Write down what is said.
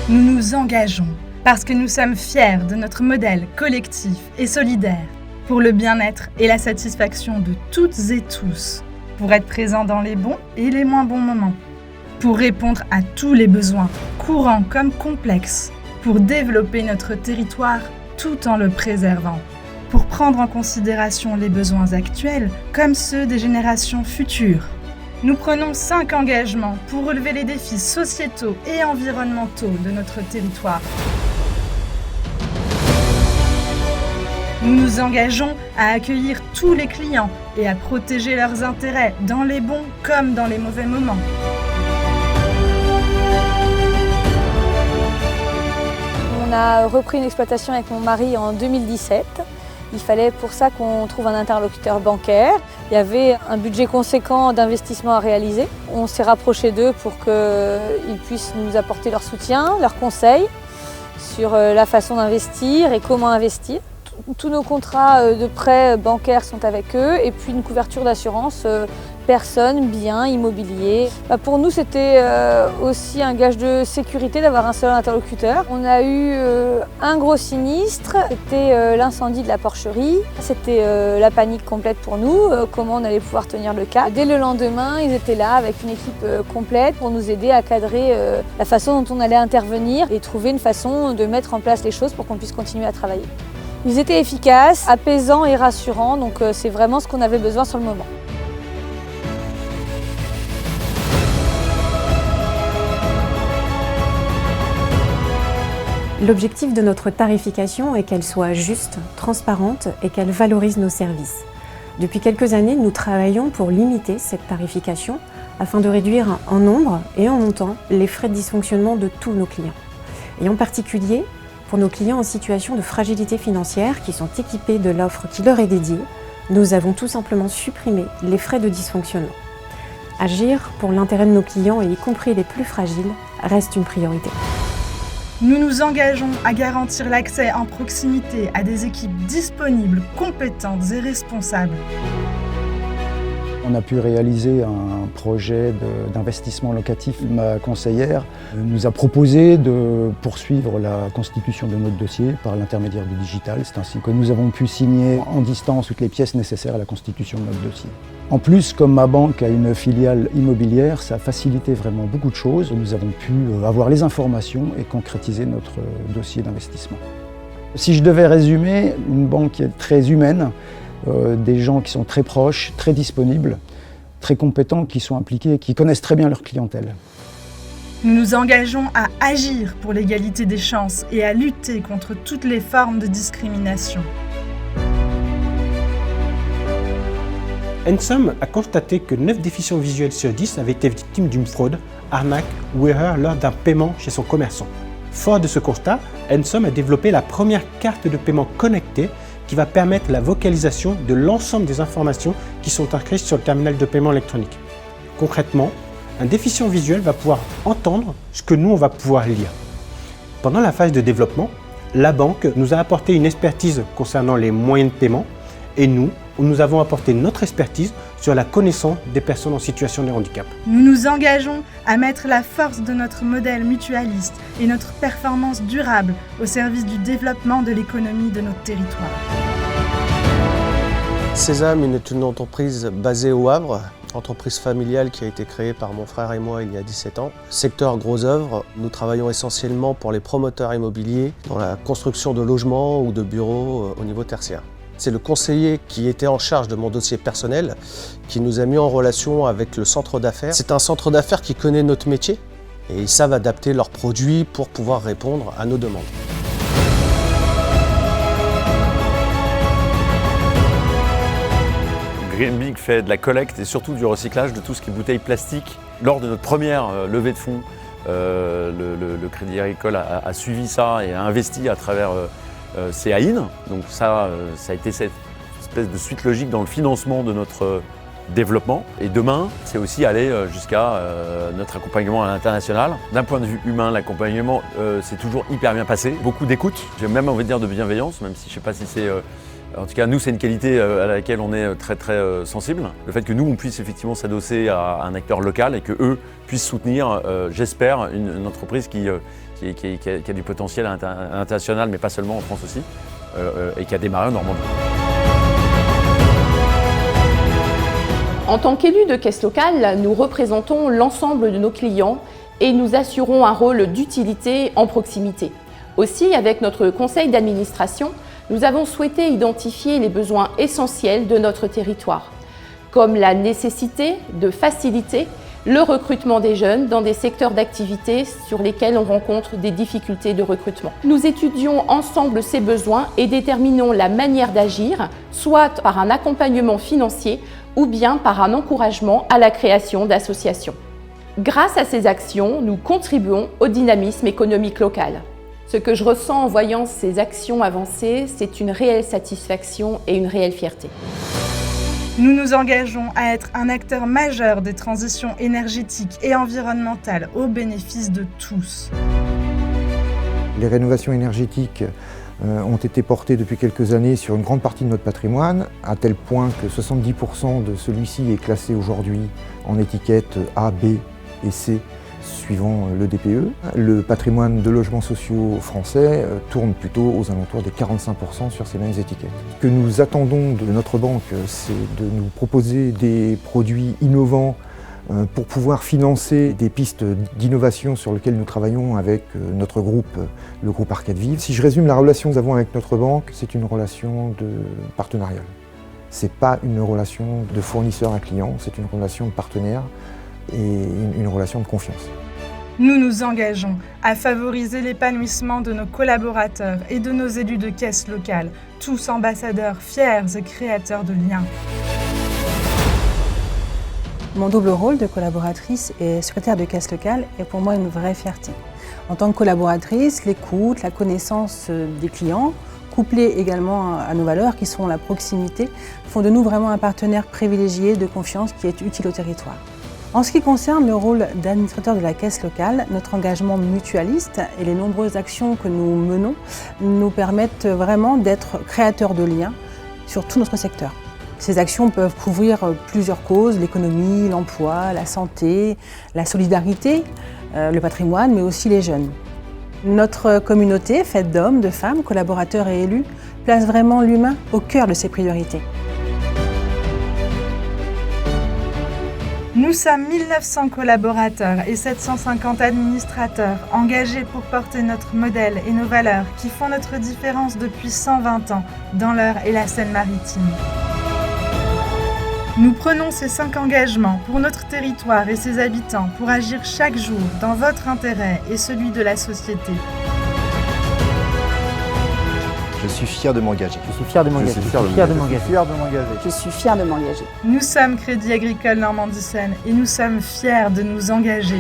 Nous nous engageons parce que nous sommes fiers de notre modèle collectif et solidaire pour le bien-être et la satisfaction de toutes et tous, pour être présents dans les bons et les moins bons moments, pour répondre à tous les besoins, courants comme complexes, pour développer notre territoire tout en le préservant, pour prendre en considération les besoins actuels comme ceux des générations futures. Nous prenons 5 engagements pour relever les défis sociétaux et environnementaux de notre territoire. Nous nous engageons à accueillir tous les clients et à protéger leurs intérêts dans les bons comme dans les mauvais moments. On a repris une exploitation avec mon mari en 2017. Il fallait pour ça qu'on trouve un interlocuteur bancaire. Il y avait un budget conséquent d'investissement à réaliser. On s'est rapproché d'eux pour qu'ils puissent nous apporter leur soutien, leurs conseils sur la façon d'investir et comment investir. Tous nos contrats de prêt bancaires sont avec eux et puis une couverture d'assurance personnes, biens, immobilier. Pour nous, c'était aussi un gage de sécurité d'avoir un seul interlocuteur. On a eu un gros sinistre, c'était l'incendie de la porcherie. C'était la panique complète pour nous, comment on allait pouvoir tenir le cap. Dès le lendemain, ils étaient là avec une équipe complète pour nous aider à cadrer la façon dont on allait intervenir et trouver une façon de mettre en place les choses pour qu'on puisse continuer à travailler. Ils étaient efficaces, apaisants et rassurants, donc c'est vraiment ce qu'on avait besoin sur le moment. L'objectif de notre tarification est qu'elle soit juste, transparente et qu'elle valorise nos services. Depuis quelques années, nous travaillons pour limiter cette tarification afin de réduire en nombre et en montant les frais de dysfonctionnement de tous nos clients. Et en particulier, pour nos clients en situation de fragilité financière qui sont équipés de l'offre qui leur est dédiée, nous avons tout simplement supprimé les frais de dysfonctionnement. Agir pour l'intérêt de nos clients, et y compris les plus fragiles, reste une priorité. Nous nous engageons à garantir l'accès en proximité à des équipes disponibles, compétentes et responsables. On a pu réaliser un projet d'investissement locatif. Ma conseillère nous a proposé de poursuivre la constitution de notre dossier par l'intermédiaire du digital. C'est ainsi que nous avons pu signer en distance toutes les pièces nécessaires à la constitution de notre dossier. En plus, comme ma banque a une filiale immobilière, ça a facilité vraiment beaucoup de choses. Nous avons pu avoir les informations et concrétiser notre dossier d'investissement. Si je devais résumer, une banque qui est très humaine, des gens qui sont très proches, très disponibles, très compétents, qui sont impliqués, qui connaissent très bien leur clientèle. Nous nous engageons à agir pour l'égalité des chances et à lutter contre toutes les formes de discrimination. Ensom a constaté que 9 déficients visuels sur 10 avaient été victimes d'une fraude, arnaque ou erreur lors d'un paiement chez son commerçant. Fort de ce constat, Ensom a développé la première carte de paiement connectée qui va permettre la vocalisation de l'ensemble des informations qui sont inscrites sur le terminal de paiement électronique. Concrètement, un déficient visuel va pouvoir entendre ce que nous, on va pouvoir lire. Pendant la phase de développement, la banque nous a apporté une expertise concernant les moyens de paiement et nous avons apporté notre expertise sur la connaissance des personnes en situation de handicap. Nous nous engageons à mettre la force de notre modèle mutualiste et notre performance durable au service du développement de l'économie de notre territoire. Sésame est une entreprise basée au Havre, entreprise familiale qui a été créée par mon frère et moi il y a 17 ans. Secteur gros œuvres, nous travaillons essentiellement pour les promoteurs immobiliers dans la construction de logements ou de bureaux au niveau tertiaire. C'est le conseiller qui était en charge de mon dossier personnel qui nous a mis en relation avec le centre d'affaires. C'est un centre d'affaires qui connaît notre métier et ils savent adapter leurs produits pour pouvoir répondre à nos demandes. Greenbig fait de la collecte et surtout du recyclage de tout ce qui est bouteilles plastiques. Lors de notre première levée de fonds, le Crédit Agricole a suivi ça et a investi à travers CAIN. Donc ça a été cette espèce de suite logique dans le financement de notre développement. Et demain, c'est aussi aller jusqu'à notre accompagnement à l'international. D'un point de vue humain, l'accompagnement s'est toujours hyper bien passé. Beaucoup d'écoute, j'ai même envie de dire de bienveillance, même si je ne sais pas si c'est En tout cas, nous, c'est une qualité à laquelle on est très sensible. Le fait que nous, on puisse effectivement s'adosser à un acteur local et que eux puissent soutenir, j'espère, une entreprise qui a du potentiel international, mais pas seulement en France aussi, et qui a démarré en Normandie. En tant qu'élus de caisse locale, nous représentons l'ensemble de nos clients et nous assurons un rôle d'utilité en proximité. Aussi, avec notre conseil d'administration, nous avons souhaité identifier les besoins essentiels de notre territoire, comme la nécessité de faciliter le recrutement des jeunes dans des secteurs d'activité sur lesquels on rencontre des difficultés de recrutement. Nous étudions ensemble ces besoins et déterminons la manière d'agir, soit par un accompagnement financier ou bien par un encouragement à la création d'associations. Grâce à ces actions, nous contribuons au dynamisme économique local. Ce que je ressens en voyant ces actions avancer, c'est une réelle satisfaction et une réelle fierté. Nous nous engageons à être un acteur majeur des transitions énergétiques et environnementales au bénéfice de tous. Les rénovations énergétiques ont été portées depuis quelques années sur une grande partie de notre patrimoine, à tel point que 70% de celui-ci est classé aujourd'hui en étiquette A, B et C, suivant le DPE. Le patrimoine de logements sociaux français tourne plutôt aux alentours des 45% sur ces mêmes étiquettes. Ce que nous attendons de notre banque, c'est de nous proposer des produits innovants pour pouvoir financer des pistes d'innovation sur lesquelles nous travaillons avec notre groupe, le groupe Arcade Vive. Si je résume la relation que nous avons avec notre banque, c'est une relation de partenariat. Ce n'est pas une relation de fournisseur à client, c'est une relation de partenaire et une relation de confiance. Nous nous engageons à favoriser l'épanouissement de nos collaborateurs et de nos élus de caisse locale, tous ambassadeurs fiers et créateurs de liens. Mon double rôle de collaboratrice et secrétaire de caisse locale est pour moi une vraie fierté. En tant que collaboratrice, l'écoute, la connaissance des clients, couplée également à nos valeurs qui sont la proximité, font de nous vraiment un partenaire privilégié de confiance qui est utile au territoire. En ce qui concerne le rôle d'administrateur de la caisse locale, notre engagement mutualiste et les nombreuses actions que nous menons nous permettent vraiment d'être créateurs de liens sur tout notre secteur. Ces actions peuvent couvrir plusieurs causes, l'économie, l'emploi, la santé, la solidarité, le patrimoine, mais aussi les jeunes. Notre communauté, faite d'hommes, de femmes, collaborateurs et élus, place vraiment l'humain au cœur de ses priorités. Nous sommes 1900 collaborateurs et 750 administrateurs engagés pour porter notre modèle et nos valeurs qui font notre différence depuis 120 ans dans l'Eure et la Seine-Maritime. Nous prenons ces 5 engagements pour notre territoire et ses habitants pour agir chaque jour dans votre intérêt et celui de la société. Je suis fier de m'engager. Je suis fier de m'engager. Je suis fier de m'engager. Je suis fier de m'engager. Nous sommes Crédit Agricole Normandie Seine et nous sommes fiers de nous engager.